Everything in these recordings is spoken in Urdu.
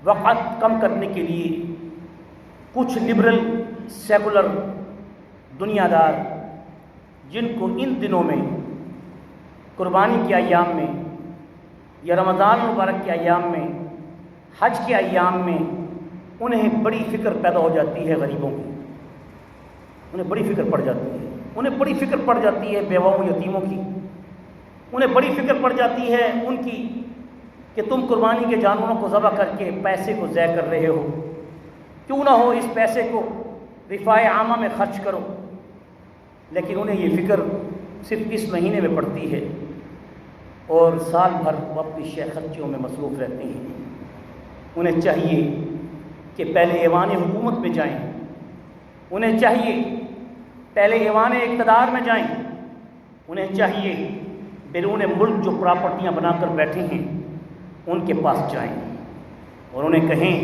وقت کم کرنے کے لیے کچھ لبرل سیکولر دنیا دار جن کو ان دنوں میں قربانی کے ایام میں یا رمضان مبارک کے ایام میں حج کے ایام میں انہیں بڑی فکر پیدا ہو جاتی ہے غریبوں کی، انہیں بڑی فکر پڑ جاتی ہے، انہیں بڑی فکر پڑ جاتی ہے بیواؤں یتیموں کی، انہیں بڑی فکر پڑ جاتی ہے ان کی کہ تم قربانی کے جانوروں کو ذبح کر کے پیسے کو ضائع کر رہے ہو، کیوں نہ ہو اس پیسے کو رفاع عامہ میں خرچ کرو۔ لیکن انہیں یہ فکر صرف اس مہینے میں پڑتی ہے اور سال بھر وہ اپنی شے خرچیوں میں مصروف رہتے ہیں۔ انہیں چاہیے کہ پہلے ایوان حکومت میں جائیں، انہیں چاہیے پہلے ایوان اقتدار میں جائیں، انہیں چاہیے بیرون ملک جو پراپرٹیاں بنا کر بیٹھے ہیں ان کے پاس جائیں اور انہیں کہیں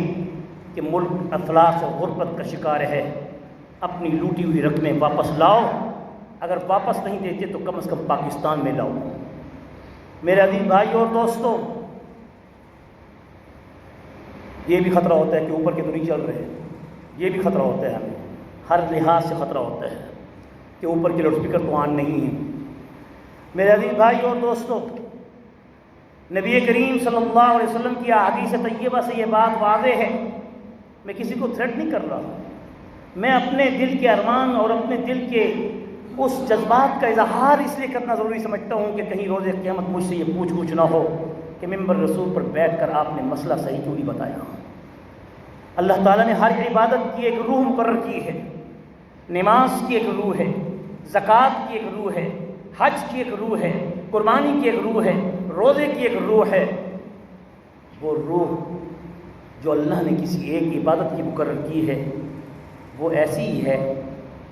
کہ ملک افلاس اور غربت کا شکار ہے، اپنی لوٹی ہوئی رقمیں واپس لاؤ، اگر واپس نہیں دیتے تو کم از کم پاکستان میں لاؤ۔ میرے عزیز بھائی اور دوستو، یہ بھی خطرہ ہوتا ہے کہ اوپر کے تو نہیں چل رہے، یہ بھی خطرہ ہوتا ہے، ہمیں ہر لحاظ سے خطرہ ہوتا ہے کہ اوپر کے لاؤڈ اسپیکر تو آن نہیں ہیں۔ میرے عزیز بھائی اور دوستو، نبی کریم صلی اللہ علیہ وسلم کی احادیث طیبہ سے یہ بات واضح ہے، میں کسی کو تھریٹ نہیں کر رہا، میں اپنے دل کے ارمان اور اپنے دل کے اس جذبات کا اظہار اس لیے کرنا ضروری سمجھتا ہوں کہ کہیں روز قیامت مجھ سے یہ پوچھ نہ ہو کہ ممبر رسول پر بیٹھ کر آپ نے مسئلہ صحیح کیوں نہیں بتایا۔ اللہ تعالیٰ نے ہر عبادت کی ایک روح مقرر کی ہے، نماز کی ایک روح ہے، زکوٰۃ کی ایک روح ہے، حج کی ایک روح ہے، قربانی کی ایک روح ہے، روزے کی ایک روح ہے۔ وہ روح جو اللہ نے کسی ایک عبادت کی مقرر کی ہے وہ ایسی ہی ہے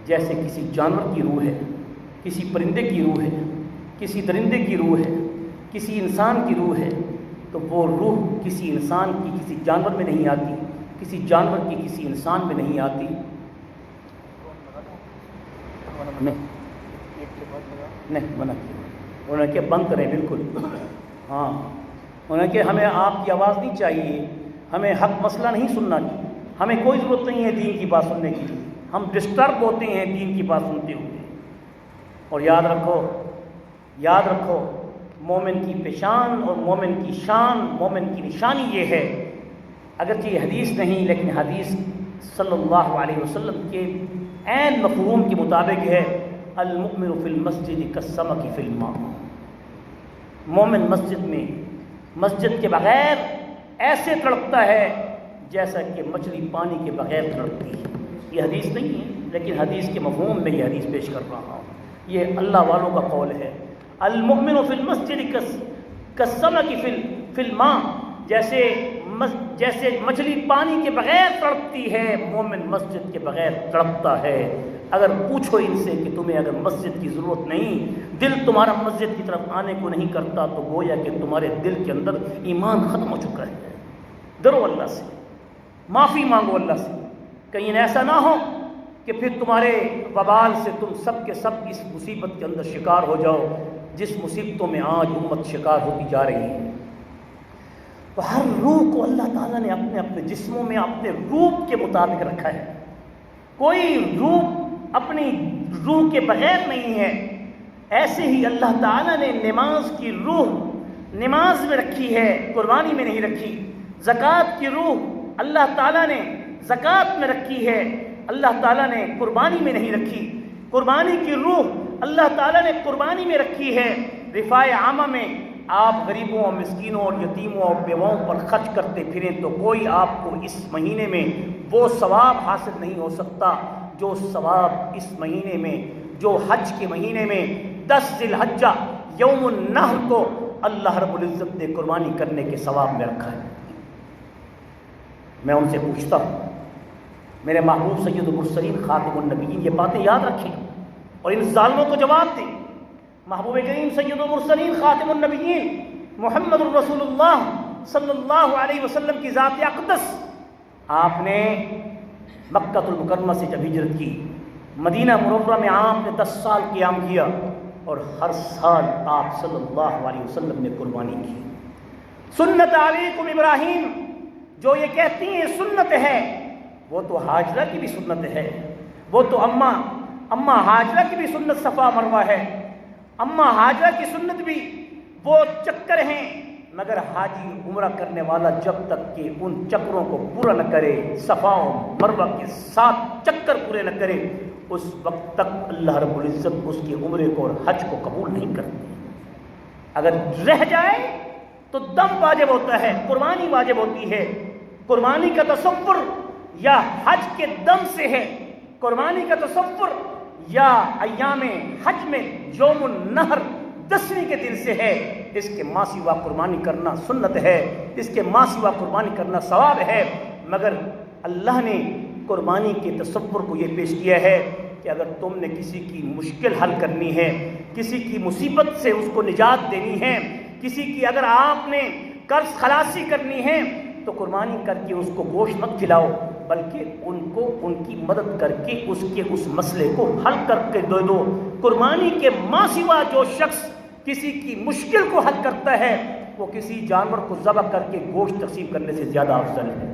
جیسے کسی جانور کی روح ہے، کسی پرندے کی روح ہے، کسی درندے کی روح ہے، کسی انسان کی روح ہے۔ تو وہ روح کسی انسان کی کسی جانور میں نہیں آتی، کسی جانور کی کسی انسان میں نہیں آتی۔ نہیں منع کیا، انہوں نے کہ بند کریں، بالکل ہاں، انہوں نے کہ ہمیں آپ کی آواز نہیں چاہیے، ہمیں حق مسئلہ نہیں سننا چاہیے، ہمیں کوئی ضرورت نہیں ہے دین کی بات سننے کی، ہم ڈسٹرب ہوتے ہیں دین کی بات سنتے ہوئے۔ اور یاد رکھو مومن کی پہچان اور مومن کی شان، مومن کی نشانی یہ ہے، اگرچہ یہ حدیث نہیں لیکن حدیث صلی اللہ علیہ وسلم کے عین مفہوم کے مطابق ہے، المؤمن فی المسجد کالسمک فی الماء۔ مومن مسجد کے بغیر ایسے تڑپتا ہے جیسا کہ مچھلی پانی کے بغیر تڑپتی ہے۔ یہ حدیث نہیں ہے لیکن حدیث کے مفہوم میں یہ حدیث پیش کر رہا ہوں، یہ اللہ والوں کا قول ہے۔ المؤمن فی المسجد کالسمک فی الماء، جیسے مچھلی پانی کے بغیر تڑپتی ہے، مومن مسجد کے بغیر تڑپتا ہے۔ اگر پوچھو ان سے کہ تمہیں اگر مسجد کی ضرورت نہیں، دل تمہارا مسجد کی طرف آنے کو نہیں کرتا، تو گویا کہ تمہارے دل کے اندر ایمان ختم ہو چکا ہے۔ ڈرو اللہ سے، معافی مانگو اللہ سے، کہیں ایسا نہ ہو کہ پھر تمہارے وبال سے تم سب کے سب اس مصیبت کے اندر شکار ہو جاؤ جس مصیبتوں میں آج امت شکار ہوتی جا رہی ہے۔ تو ہر روح کو اللہ تعالیٰ نے اپنے اپنے جسموں میں اپنے روح کے مطابق رکھا ہے، کوئی روح اپنی روح کے بغیر نہیں ہے۔ ایسے ہی اللہ تعالیٰ نے نماز کی روح نماز میں رکھی ہے، قربانی میں نہیں رکھی۔ زکوٰۃ کی روح اللہ تعالیٰ نے زکوٰۃ میں رکھی ہے، اللہ تعالیٰ نے قربانی میں نہیں رکھی۔ قربانی کی روح اللہ تعالیٰ نے قربانی میں رکھی ہے۔ رفاع عامہ میں آپ غریبوں اور مسکینوں اور یتیموں اور بیواؤں پر خرچ کرتے پھریں تو کوئی آپ کو اس مہینے میں وہ ثواب حاصل نہیں ہو سکتا جو ثواب اس مہینے میں، جو حج کے مہینے میں 10 ذی الحجہ یوم النحر کو اللہ رب العزت نے قربانی کرنے کے ثواب میں رکھا ہے۔ میں ان سے پوچھتا ہوں، میرے محبوب سید المرسلین خاتم النبیین یہ باتیں یاد رکھیں اور ان ظالموں کو جواب دیں۔ محبوب کریم سید المرسلین خاتم النبیین محمد الرسول اللہ صلی اللہ علیہ وسلم کی ذات اقدس، آپ نے مکہ المکرمہ سے جب ہجرت کی، مدینہ منورہ میں آپ نے 10 سال قیام کیا اور ہر سال آپ صلی اللہ علیہ وسلم نے قربانی کی۔ سنت علیکم ابراہیم، جو یہ کہتی ہیں سنت ہے، وہ تو حاجرہ کی بھی سنت ہے، وہ تو اما حاجرہ کی بھی سنت صفا مروہ ہے، اما حاجرہ کی سنت بھی وہ چکر ہیں، مگر حاجی عمرہ کرنے والا جب تک کہ ان چکروں کو پورا نہ کرے، صفا و مروہ کے 7 چکر پورے نہ کرے، اس وقت تک اللہ رب العزت اس کے عمرے کو اور حج کو قبول نہیں کرتے۔ اگر رہ جائے تو دم واجب ہوتا ہے، قربانی واجب ہوتی ہے۔ قربانی کا تصور یا حج کے دم سے ہے، قربانی کا تصور یا ایام حج میں یوم النحر 10ویں کے دن سے ہے۔ اس کے ماں سوا قربانی کرنا سنت ہے، اس کے ماں سوا قربانی کرنا ثواب ہے، مگر اللہ نے قربانی کے تصور کو یہ پیش کیا ہے کہ اگر تم نے کسی کی مشکل حل کرنی ہے، کسی کی مصیبت سے اس کو نجات دینی ہے، کسی کی اگر آپ نے قرض خلاصی کرنی ہے تو قربانی کر کے اس کو گوشت مت کھلاؤ، بلکہ ان کی مدد کر کے اس مسئلے کو حل کر کے دے دو۔ قربانی کے ماں سوا جو شخص کسی کی مشکل کو حل کرتا ہے وہ کسی جانور کو ذبح کر کے گوشت تقسیم کرنے سے زیادہ افضل ہے۔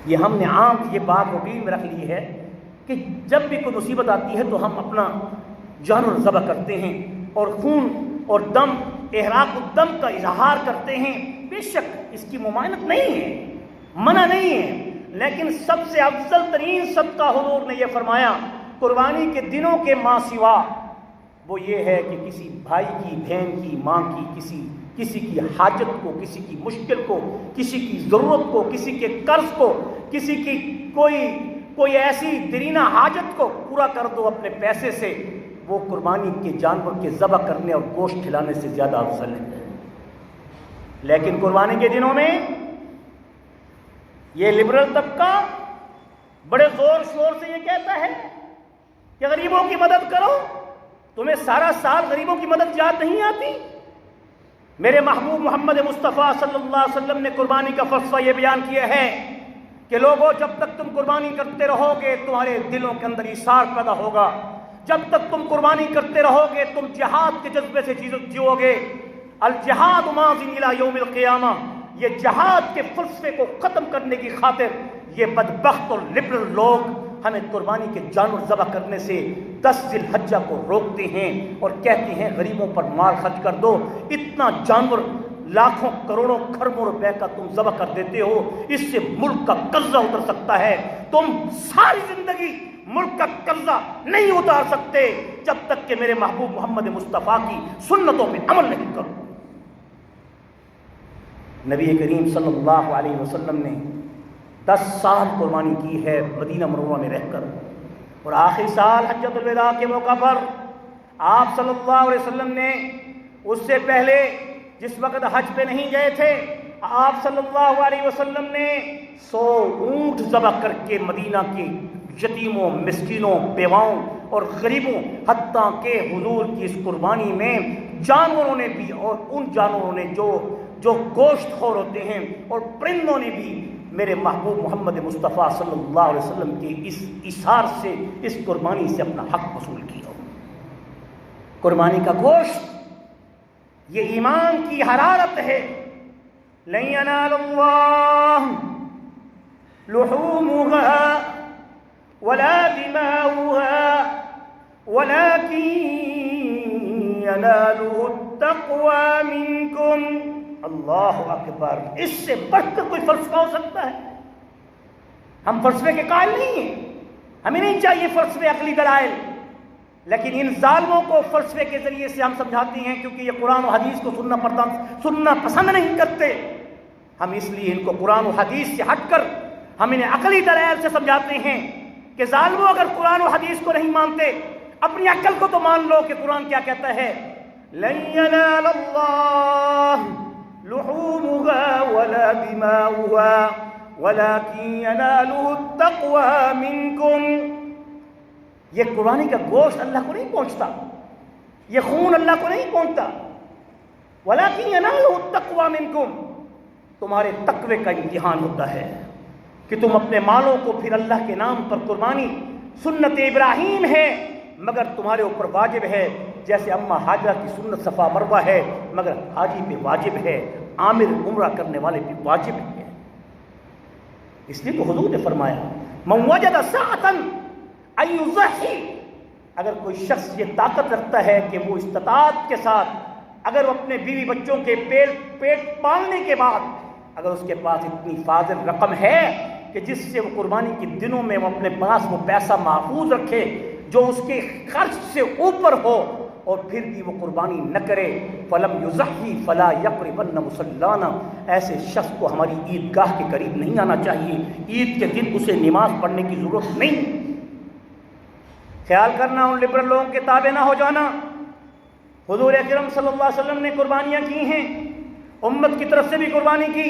یہ ہم نے عام یہ بات روٹین میں رکھ لی ہے کہ جب بھی کوئی مصیبت آتی ہے تو ہم اپنا جانور ذبح کرتے ہیں اور خون اور دم، احراق الدم کا اظہار کرتے ہیں۔ بے شک اس کی ممانعت نہیں ہے، منع نہیں ہے، لیکن سب سے افضل ترین صدقہ حضور نے یہ فرمایا قربانی کے دنوں کے ماں سوا وہ یہ ہے کہ کسی بھائی کی، بہن کی، ماں کی، کسی کی حاجت کو، کسی کی مشکل کو، کسی کی ضرورت کو، کسی کے قرض کو، کسی کی کوئی ایسی دیرینہ حاجت کو پورا کر دو اپنے پیسے سے۔ وہ قربانی کے جانور کے ذبح کرنے اور گوشت کھلانے سے زیادہ افضل ہے۔ لیکن قربانی کے دنوں میں یہ لبرل طبقہ بڑے زور شور سے یہ کہتا ہے کہ غریبوں کی مدد کرو۔ تمہیں سارا سال غریبوں کی مدد یاد نہیں آتی؟ میرے محبوب محمد مصطفیٰ صلی اللہ علیہ وسلم نے قربانی کا فلسفہ یہ بیان کیا ہے کہ لوگوں جب تک تم قربانی کرتے رہو گے تمہارے دلوں کے اندر ایثار پیدا ہوگا، جب تک تم قربانی کرتے رہو گے تم جہاد کے جذبے سے جیو گے۔ الجہاد ماضٍ الی یوم القیامہ، یہ جہاد کے فلسفے کو ختم کرنے کی خاطر یہ بدبخت اور لبرل لوگ ہمیں قربانی کے جانور ذبح کرنے سے 10 ذی الحجہ کو روکتے ہیں اور کہتے ہیں غریبوں پر مال خرچ کر دو۔ اتنا جانور لاکھوں کروڑوں کھربوں روپے کا تم ذبح کر دیتے ہو، اس سے ملک کا قرضہ اتر سکتا ہے۔ تم ساری زندگی ملک کا قرضہ نہیں اتار سکتے جب تک کہ میرے محبوب محمد مصطفیٰ کی سنتوں میں عمل نہیں کرو۔ نبی کریم صلی اللہ علیہ وسلم نے 10 سال قربانی کی ہے مدینہ منورہ میں رہ کر، اور آخری سال حجۃ الوداع کے موقع پر آپ صلی اللہ علیہ وسلم نے، اس سے پہلے جس وقت حج پہ نہیں گئے تھے، آپ صلی اللہ علیہ وسلم نے 100 اونٹ ذبح کر کے مدینہ کے یتیموں، مسکینوں، بیواؤں اور غریبوں، حتیٰ کہ حضور کی اس قربانی میں جانوروں نے بھی، اور ان جانوروں نے جو گوشت خور ہوتے ہیں، اور پرندوں نے بھی میرے محبوب محمد مصطفیٰ صلی اللہ علیہ وسلم کے اس ایثار سے، اس قربانی سے اپنا حق وصول کیا۔ قربانی کا گوشت یہ ایمان کی حرارت ہے۔ لن ینال اللہ لحومها ولا دماؤها ولكن يناله التقوى منكم۔ اللہ اکبر، اس سے بڑھ کر کوئی فلسفہ ہو سکتا ہے؟ ہم فلسفے کے قائل نہیں ہیں، ہمیں نہیں چاہیے فلسفے عقلی دلائل، لیکن ان ظالموں کو فلسفے کے ذریعے سے ہم سمجھاتے ہیں کیونکہ یہ قرآن و حدیث کو سننا پسند نہیں کرتے۔ ہم اس لیے ان کو قرآن و حدیث سے ہٹ کر ہم انہیں عقلی دلائل سے سمجھاتے ہیں کہ ظالموں اگر قرآن و حدیث کو نہیں مانتے، اپنی عقل کو تو مان لو کہ قرآن کیا کہتا ہے۔ لن ینال اللہ لحومها ولا دماؤها ولكن يناله التقوى منكم۔ یہ قربانی کا گوشت اللہ کو نہیں پہنچتا، یہ خون اللہ کو نہیں پہنچتا۔ ولكن يناله التقوى منكم، تمہارے تقوی کا امتحان ہوتا ہے کہ تم اپنے مالوں کو پھر اللہ کے نام پر قربانی، سنت ابراہیم ہے مگر تمہارے اوپر واجب ہے، جیسے اما حاجرہ کی سنت صفا مروہ ہے مگر حاجی پہ واجب ہے۔ عامر عمرہ کرنے والے بھی واجب ہے۔ اس لیے تو حضور نے فرمایا من وجد ساعة ان یضحی، اگر کوئی شخص یہ طاقت رکھتا ہے کہ وہ استطاعت کے ساتھ، اگر وہ اپنے بیوی بچوں کے پیٹ پالنے کے بعد اگر اس کے پاس اتنی فاضل رقم ہے کہ جس سے وہ قربانی کے دنوں میں وہ اپنے پاس وہ پیسہ محفوظ رکھے جو اس کے خرچ سے اوپر ہو، اور پھر بھی وہ قربانی نہ کرے، فلم یضحی فلا یقربن مصلانا، ایسے شخص کو ہماری عیدگاہ کے قریب نہیں آنا چاہیے، عید کے دن اسے نماز پڑھنے کی ضرورت نہیں۔ خیال کرنا ان لبرل لوگوں کے تابع نہ ہو جانا۔ حضور اکرم صلی اللہ علیہ وسلم نے قربانیاں کی ہیں، امت کی طرف سے بھی قربانی کی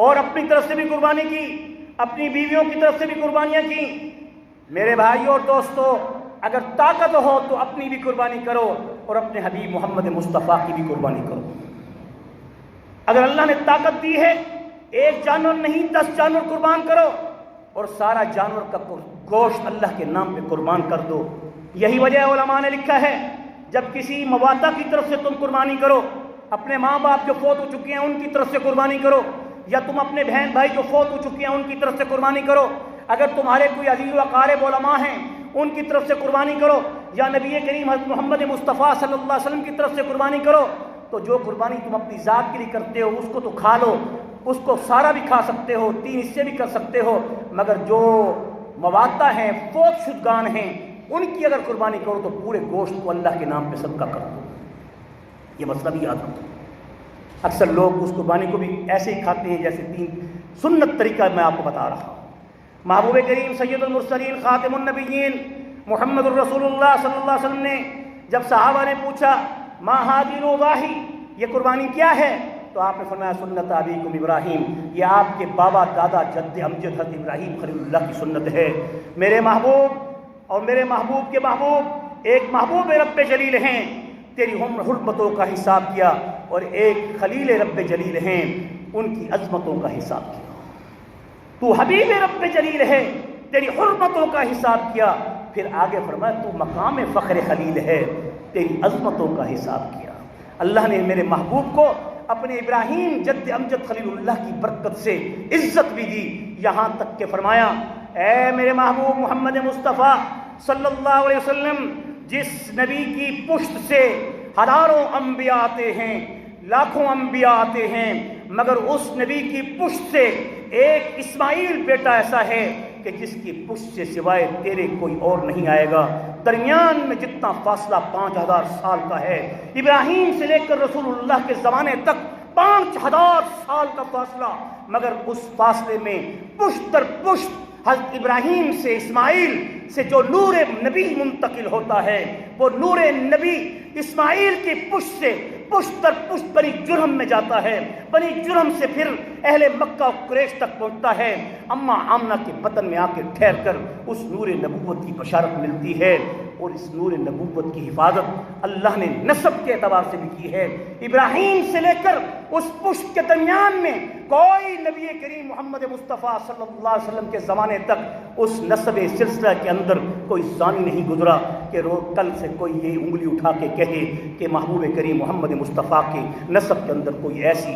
اور اپنی طرف سے بھی قربانی کی، اپنی بیویوں کی طرف سے بھی قربانیاں کی۔ میرے بھائیوں اور دوستوں، اگر طاقت ہو تو اپنی بھی قربانی کرو اور اپنے حبیب محمد مصطفیٰ کی بھی قربانی کرو۔ اگر اللہ نے طاقت دی ہے، ایک جانور نہیں 10 جانور قربان کرو اور سارا جانور کا گوشت اللہ کے نام پہ قربان کر دو۔ یہی وجہ علماء نے لکھا ہے جب کسی مواتا کی طرف سے تم قربانی کرو، اپنے ماں باپ جو فوت ہو چکے ہیں ان کی طرف سے قربانی کرو، یا تم اپنے بہن بھائی جو فوت ہو چکے ہیں ان کی طرف سے قربانی کرو، اگر تمہارے کوئی عزیز و اقارب علماء ہیں ان کی طرف سے قربانی کرو، یا نبی کریم حضرت محمد مصطفیٰ صلی اللہ علیہ وسلم کی طرف سے قربانی کرو، تو جو قربانی تم اپنی ذات کے لیے کرتے ہو اس کو تو کھا لو، اس کو سارا بھی کھا سکتے ہو، 3 حصے بھی کر سکتے ہو، مگر جو مواتا ہیں، فوت شدگان ہیں، ان کی اگر قربانی کرو تو پورے گوشت کو اللہ کے نام پہ صدقہ کر دو۔ یہ مسئلہ بھی یاد رکھو۔ اکثر لوگ اس قربانی کو بھی ایسے ہی کھاتے ہیں جیسے 3 سنت طریقہ میں آپ کو بتا رہا ہوں۔ محبوب کریم سید المرسلین خاتم النبیین محمد الرسول اللہ صلی اللہ علیہ وسلم نے جب صحابہ نے پوچھا ما ہذہ الأضاحی، یہ قربانی کیا ہے، تو آپ نے فرمایا سنت ابیکم ابراہیم، یہ آپ کے بابا دادا جد امجد حضرت ابراہیم خلیل اللہ کی سنت ہے۔ میرے محبوب اور میرے محبوب کے محبوب ایک محبوب رب جلیل ہیں، تیری حرمتوں کا حساب کیا، اور ایک خلیل رب جلیل ہیں، ان کی عظمتوں کا حساب کیا۔ تو حبیب رب جلیل ہے، تیری حرمتوں کا حساب کیا، پھر آگے فرمایا تو مقام فخر خلیل ہے، تیری عظمتوں کا حساب کیا۔ اللہ نے میرے محبوب کو اپنے ابراہیم جد امجد خلیل اللہ کی برکت سے عزت بھی دی، یہاں تک کہ فرمایا اے میرے محبوب محمد مصطفیٰ صلی اللہ علیہ وسلم، جس نبی کی پشت سے ہزاروں انبیاء آتے ہیں، لاکھوں انبیاء آتے ہیں، مگر اس نبی کی پشت سے ایک اسماعیل بیٹا ایسا ہے کہ جس کی پشت سے سوائے تیرے کوئی اور نہیں آئے گا۔ درمیان میں جتنا فاصلہ 5000 سال کا ہے، ابراہیم سے لے کر رسول اللہ کے زمانے تک 5000 سال کا فاصلہ، مگر اس فاصلے میں پشت در پشت حضرت ابراہیم سے اسماعیل سے جو نور نبی منتقل ہوتا ہے، وہ نور نبی اسماعیل کی پشت سے پشت در پشت بنی جرہم میں جاتا ہے، بنی جرہم سے پھر اہل مکہ و قریش تک پہنچتا ہے، اما آمنہ کے بطن میں آ کے ٹھہر کر اس نور نبوت کی بشارت ملتی ہے۔ اور اس نور نبوت کی حفاظت اللہ نے نسب کے اعتبار سے بھی کی ہے۔ ابراہیم سے لے کر اس پشت کے درمیان میں کوئی نبی کریم محمد مصطفیٰ صلی اللہ علیہ وسلم کے زمانے تک اس نسب سلسلہ کے اندر کوئی زانی نہیں گزرا کہ کل سے کوئی یہ انگلی اٹھا کے کہے کہ محبوب کریم محمد مصطفیٰ کے نسب کے اندر کوئی ایسی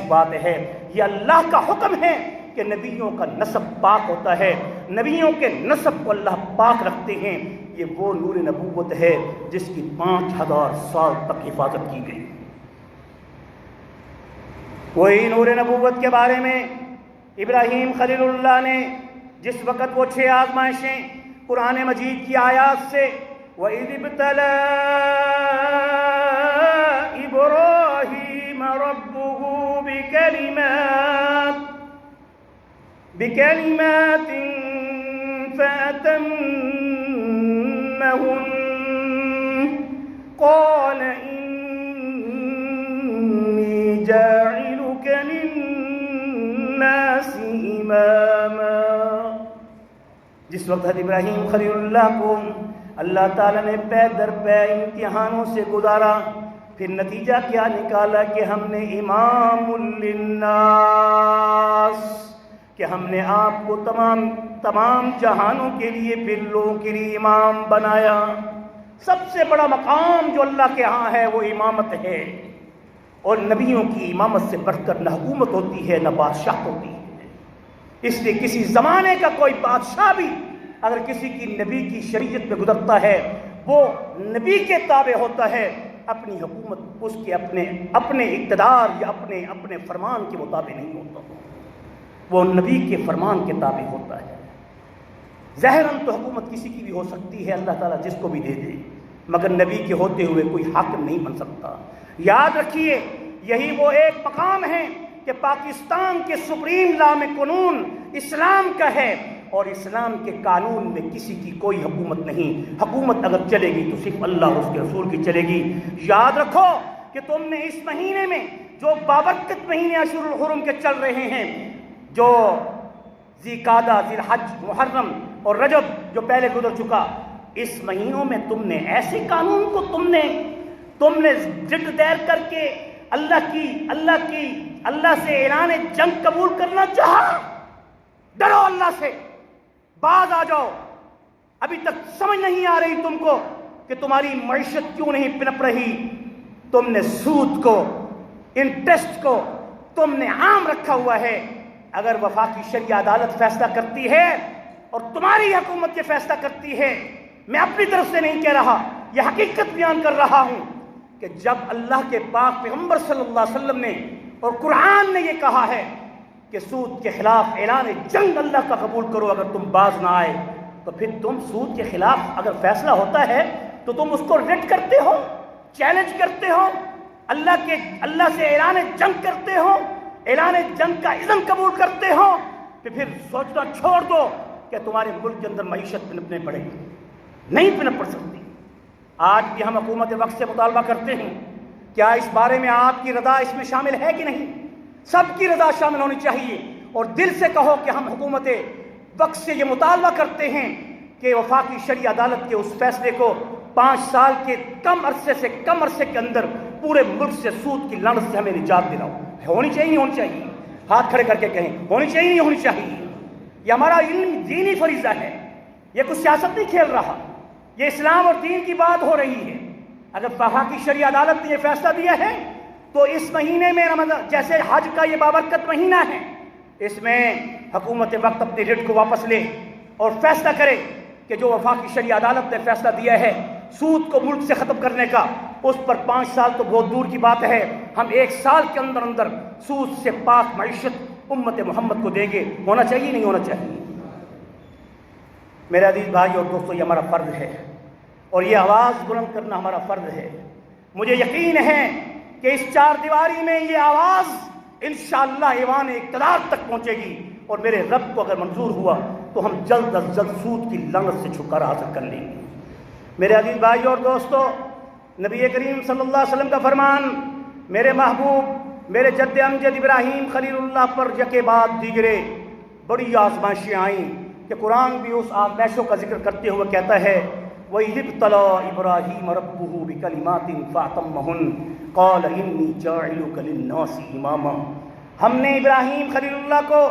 بات ہے۔ یہ اللہ کا حکم ہے کہ نبیوں کا نسب پاک ہوتا ہے، نبیوں کے نسب کو اللہ پاک رکھتے ہیں۔ یہ وہ نور نبوت ہے جس کی 5000 سال تک حفاظت کی گئی۔ وہی نور نبوت کے بارے میں ابراہیم خلیل اللہ نے جس وقت وہ 6 آزمائشیں قرآن مجید کی آیات سے وَإِذِ ابْتَلَىٰ إِبْرَاهِيمَ رَبُّهُ بِكَلِمَاتٍ فَأَتَمَّهُنَّ قَالَ إِنِّي جَاعِلُكَ لِلنَّاسِ إِمَامًا۔ جس وقت حضرت ابراہیم خلیل اللہ کو اللہ تعالیٰ نے پے در پے امتحانوں سے گزارا، پھر نتیجہ کیا نکالا کہ ہم نے امام للناس، کہ ہم نے آپ کو تمام جہانوں کے لیے، پھر لوگوں کے لیے امام بنایا۔ سب سے بڑا مقام جو اللہ کے ہاں ہے وہ امامت ہے، اور نبیوں کی امامت سے بڑھ کر نہ حکومت ہوتی ہے نہ بادشاہ ہوتی ہے۔ اس لیے کسی زمانے کا کوئی بادشاہ بھی اگر کسی کی نبی کی شریعت میں گزرتا ہے وہ نبی کے تابع ہوتا ہے، اپنی حکومت اس کے اپنے اقتدار یا اپنے فرمان کے مطابق نہیں ہوتا، وہ نبی کے فرمان کے تابع ہوتا ہے۔ ظاہراً تو حکومت کسی کی بھی ہو سکتی ہے، اللہ تعالیٰ جس کو بھی دے دے، مگر نبی کے ہوتے ہوئے کوئی حاکم نہیں بن سکتا۔ یاد رکھیے یہی وہ ایک مقام ہے کہ پاکستان کے سپریم لا میں قانون اسلام کا ہے، اور اسلام کے قانون میں کسی کی کوئی حکومت نہیں۔ حکومت اگر چلے گی تو صرف اللہ اور اس کے رسول کی چلے گی۔ یاد رکھو کہ تم نے اس مہینے میں جو بابرکت مہینے اشہر الحرم کے چل رہے ہیں، جو ذی-قعدہ، ذی الحج، محرم اور رجب جو پہلے گزر چکا، اس مہینوں میں تم نے ایسے قانون کو تم نے ضد دیر کر کے اللہ سے اعلان جنگ قبول کرنا چاہا۔ ڈرو اللہ سے، باز آ جاؤ۔ ابھی تک سمجھ نہیں آ رہی تم کو کہ تمہاری معیشت کیوں نہیں پنپ رہی؟ تم نے سود کو، انٹرسٹ کو تم نے عام رکھا ہوا ہے۔ اگر وفاقی شرعی عدالت فیصلہ کرتی ہے اور تمہاری حکومت یہ فیصلہ کرتی ہے، میں اپنی طرف سے نہیں کہہ رہا، یہ حقیقت بیان کر رہا ہوں کہ جب اللہ کے پاک پیغمبر صلی اللہ علیہ وسلم نے اور قرآن نے یہ کہا ہے کہ سود کے خلاف اعلان جنگ اللہ کا قبول کرو، اگر تم باز نہ آئے تو پھر تم سود کے خلاف اگر فیصلہ ہوتا ہے تو تم اس کو ریٹ کرتے ہو، چیلنج کرتے ہو، اللہ سے اعلان جنگ کرتے ہو، اعلان جنگ کا اذن قبول کرتے ہو، تو پھر سوچنا چھوڑ دو کہ تمہارے ملک کے اندر معیشت پنپنے پڑے گی، نہیں پنپ پڑ سکتی۔ آج بھی ہم حکومت وقت سے مطالبہ کرتے ہیں، کیا اس بارے میں آپ کی رضا اس میں شامل ہے کہ نہیں؟ سب کی رضا شامل ہونی چاہیے، اور دل سے کہو کہ ہم حکومت وقت سے یہ مطالبہ کرتے ہیں کہ وفاقی شرعی عدالت کے اس فیصلے کو 5 سال کے کم عرصے کے اندر پورے ملک سے سود کی لعنت سے ہمیں نجات دلاؤ۔ ہونی چاہیے نہیں ہونی چاہیے؟ ہاتھ کھڑے کر کے کہیں ہونی چاہیے نہیں ہونی چاہیے؟ یہ ہمارا علم دینی فریضہ ہے، یہ کچھ سیاست نہیں کھیل رہا، یہ اسلام اور دین کی بات ہو رہی ہے۔ اگر وفاقی شرعی عدالت نے یہ فیصلہ دیا ہے تو اس مہینے میں رمضان جیسے حج کا یہ بابرکت مہینہ ہے، اس میں حکومت وقت اپنے ریٹ کو واپس لے اور فیصلہ کرے کہ جو وفاقی شرعی عدالت نے فیصلہ دیا ہے سود کو ملک سے ختم کرنے کا، اس پر 5 سال تو بہت دور کی بات ہے، ہم 1 سال کے اندر سود سے پاک معیشت امت محمد کو دیں گے۔ ہونا چاہیے نہیں ہونا چاہیے؟ میرے عزیز بھائی اور دوستو، یہ ہمارا فرض ہے اور یہ آواز بلند کرنا ہمارا فرض ہے۔ مجھے یقین ہے کہ اس 4 دیواری میں یہ آواز انشاءاللہ ایوان اقتدار تک پہنچے گی، اور میرے رب کو اگر منظور ہوا تو ہم جلد از جلد سود کی لعنت سے چھٹکارا حاصل کر لیں گے۔ میرے عزیز بھائی اور دوستو، نبی کریم صلی اللہ علیہ وسلم کا فرمان، میرے محبوب میرے جد امجد ابراہیم خلیل اللہ پر یکے بعد دیگرے بڑی آزمائشیں آئیں کہ قرآن بھی اس آزمائشوں کا ذکر کرتے ہوئے کہتا ہے وَإِذِ ابْتَلَىٰ إِبْرَاهِيمَ رَبُّهُ بِكَلِمَاتٍ فَأَتَمَّهُنَّ قَالَ إِنِّي جَاعِلُكَ لِلنَّاسِ إِمَامًا۔ ہم نے ابراہیم خلیل اللہ کو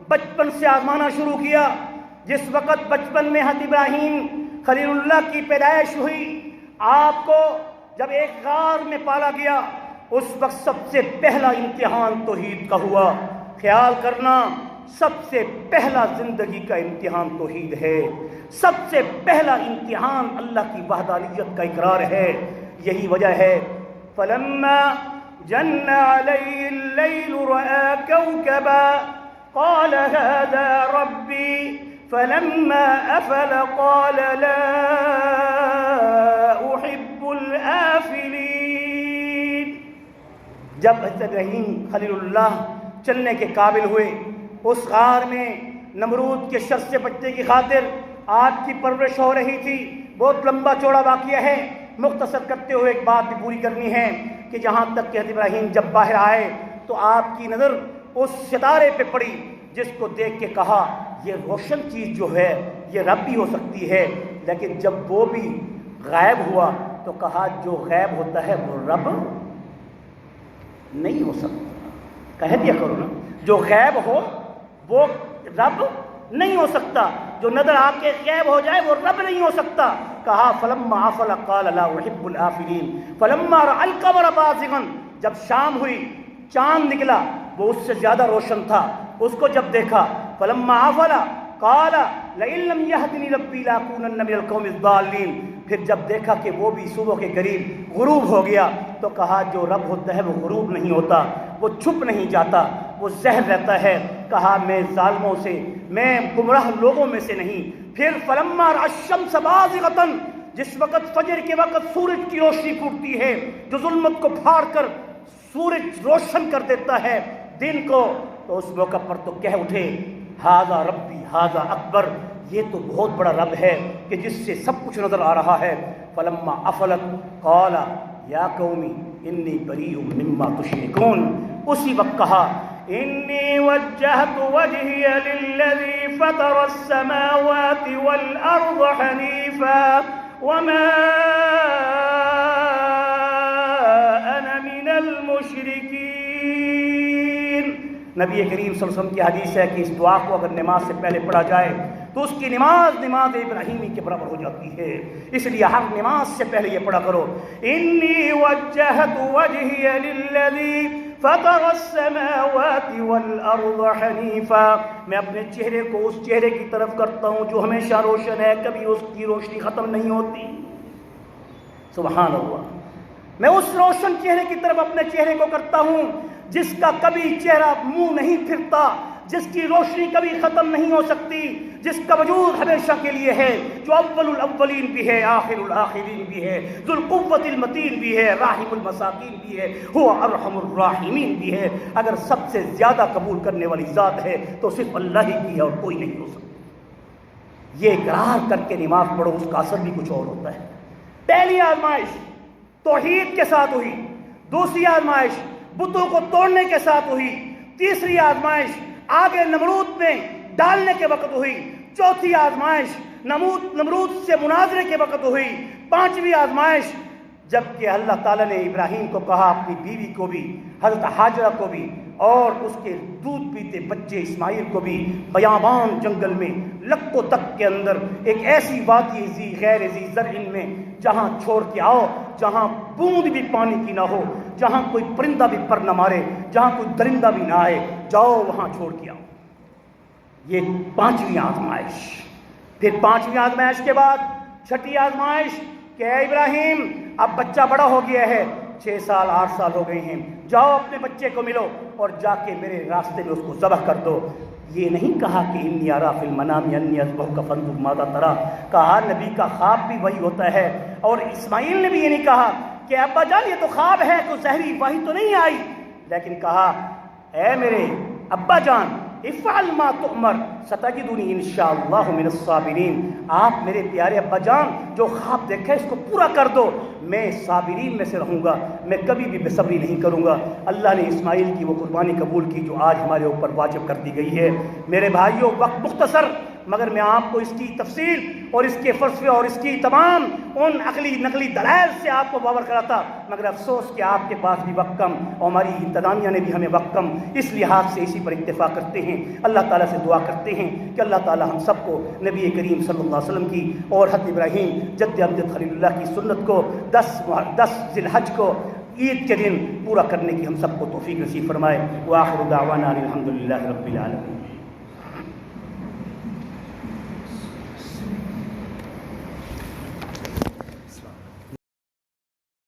بچپن سے آزمانا شروع کیا۔ جس وقت بچپن میں حضرت ابراہیم خلیل اللہ کی پیدائش ہوئی، آپ کو جب ایک غار میں پالا گیا، اس وقت سب سے پہلا امتحان توحید کا ہوا۔ خیال کرنا، سب سے پہلا زندگی کا امتحان توحید ہے، سب سے پہلا امتحان اللہ کی وحدانیت کا اقرار ہے۔ یہی وجہ ہے فَلَمَّا جَنَّ عَلَيْهِ اللَّيْلُ رَأَىٰ كَوْكَبًا قَالَ هَٰذَا رَبِّي فَلَمَّا أَفَلَ قَالَ لَا أُحِبُّ الْآفِلِينَ۔ جب حضرت ابراہیم خلیل اللہ چلنے کے قابل ہوئے، اس غار میں نمرود کے شر سے بچنے کی خاطر آپ کی پرورش ہو رہی تھی۔ بہت لمبا چوڑا واقعہ ہے، مختصر کرتے ہوئے ایک بات بھی پوری کرنی ہے کہ جہاں تک کہ حضرت ابراہیم جب باہر آئے تو آپ کی نظر اس ستارے پہ پڑی جس کو دیکھ کے کہا یہ روشن چیز جو ہے یہ رب بھی ہو سکتی ہے، لیکن جب وہ بھی غائب ہوا تو کہا جو غائب ہوتا ہے وہ رب نہیں ہو سکتا۔ کہہ دیا کرو نا، جو غائب ہو وہ رب نہیں ہو سکتا، جو نظر آ کے غائب ہو جائے وہ رب نہیں ہو سکتا۔ کہا فلما افل قال لا احب الافلین فلما راى القمر بازغا جب شام ہوئی چاند نکلا، وہ اس سے زیادہ روشن تھا، اس کو جب دیکھا فلما آفل قال لئن لم يهدني ربي لاكونن من القوم الضالين، پھر جب دیکھا کہ وہ بھی صبح کے قریب غروب ہو گیا تو کہا جو رب ہوتا ہے وہ غروب نہیں ہوتا، وہ چھپ نہیں جاتا، وہ ظاہر رہتا ہے، کہا میں ظالموں سے، میں گمراہ لوگوں میں سے نہیں۔ پھر فلما رأى الشمس بازغة، جس وقت فجر کے وقت سورج کی روشنی پھوٹتی ہے جو ظلمت کو پھاڑ کر سورج روشن کر دیتا ہے دن کو، تو اس موقع پر تو کہہ اٹھے ھذا ربی ھذا اکبر، یہ تو بہت بڑا رب ہے کہ جس سے سب کچھ نظر آ رہا ہے۔ فلما افلت قال یا قومی انی بریء مما تشرکون، اسی وقت کہا انی وجہت وجہی للذی فطر السماوات والارض حنیفا وما انا من المشرکین۔ نبی کریم صلی اللہ علیہ وسلم کی حدیث ہے کہ اس دعا کو اگر نماز سے پہلے پڑھا جائے تو اس کی نماز ابراہیمی کے برابر ہو جاتی ہے، اس لیے ہر نماز سے پہلے یہ پڑھا کرو انی وجہت وجہی للذی فطر السماوات والارض حنیفا، میں اپنے چہرے کو اس چہرے کی طرف کرتا ہوں جو ہمیشہ روشن ہے، کبھی اس کی روشنی ختم نہیں ہوتی۔ سبحان اللہ، میں اس روشن چہرے کی طرف اپنے چہرے کو کرتا ہوں جس کا کبھی چہرہ منہ نہیں پھرتا، جس کی روشنی کبھی ختم نہیں ہو سکتی، جس کا وجود ہمیشہ کے لیے ہے، جو اول الاولین بھی ہے، آخر الاخرین بھی ہے، ذو القوت المتین بھی ہے، راحم المساکین بھی ہے، هو ارحم الراحمین بھی ہے۔ اگر سب سے زیادہ قبول کرنے والی ذات ہے تو صرف اللہ ہی کی ہے اور کوئی نہیں ہو سکتا۔ یہ اقرار کر کے نماز پڑھو، اس کا اثر بھی کچھ اور ہوتا ہے۔ پہلی آزمائش توحید کے ساتھ ہوئی، دوسری آزمائش بتوں کو توڑنے کے ساتھ ہوئی، تیسری آزمائش آگے نمرود میں ڈالنے کے وقت ہوئی، چوتھی آزمائش نمرود سے مناظرے کے وقت ہوئی، پانچویں آزمائش جب کہ اللہ تعالیٰ نے ابراہیم کو کہا اپنی بیوی کو بھی، حضرت حاجرہ کو بھی، اور اس کے دودھ پیتے بچے اسماعیل کو بھی بیابان جنگل میں لکو تک کے اندر ایک ایسی وادی ذی غیر ذی زرع میں جہاں چھوڑ کے آؤ، جہاں بوند بھی پانی کی نہ ہو، جہاں کوئی پرندہ بھی پر نہ مارے، جہاں کوئی درندہ بھی نہ آئے، جاؤ وہاں چھوڑ کے آؤ۔ یہ پانچویں آزمائش۔ پھر پانچویں آزمائش کے بعد چھٹی آزمائش کہ اے ابراہیم اب بچہ بڑا ہو گیا ہے، 6 سال 8 سال ہو گئے ہیں، جاؤ اپنے بچے کو ملو اور جا کے میرے راستے میں اس کو ذبح کر دو۔ یہ نہیں کہا کہ انی ارا فی المنام انی اذبحک فانظر ماذا تری، کہا نبی کا خواب بھی وہی ہوتا ہے، اور اسماعیل نے بھی یہ نہیں کہا کہ ابا جان یہ تو خواب ہے، تو ظاہری وحی تو نہیں آئی، لیکن کہا اے میرے ابا جان افعل ما تؤمر ستجدنی انشاءاللہ من الصابرین، آپ میرے پیارے ابا جان جو خواب دیکھا اس کو پورا کر دو، میں صابرین میں سے رہوں گا، میں کبھی بھی بے صبری نہیں کروں گا۔ اللہ نے اسماعیل کی وہ قربانی قبول کی جو آج ہمارے اوپر واجب کر دی گئی ہے۔ میرے بھائیوں وقت مختصر، مگر میں آپ کو اس کی تفصیل اور اس کے فلسفے اور اس کی تمام ان عقلی نقلی دلائل سے آپ کو باور کراتا، مگر افسوس کہ آپ کے پاس بھی وقت کم اور ہماری انتظامیہ نے بھی ہمیں وقت کم، اس لحاظ سے اسی پر اتفاق کرتے ہیں۔ اللہ تعالیٰ سے دعا کرتے ہیں کہ اللہ تعالیٰ ہم سب کو نبی کریم صلی اللہ علیہ وسلم کی اور حضرت ابراہیم جد امجد خلیل اللہ کی سنت کو 10 ذی الحج کو عید کے دن پورا کرنے کی ہم سب کو توفیق نصیب فرمائے۔ وآخر دعوانا الحمد للہ رب العالمین۔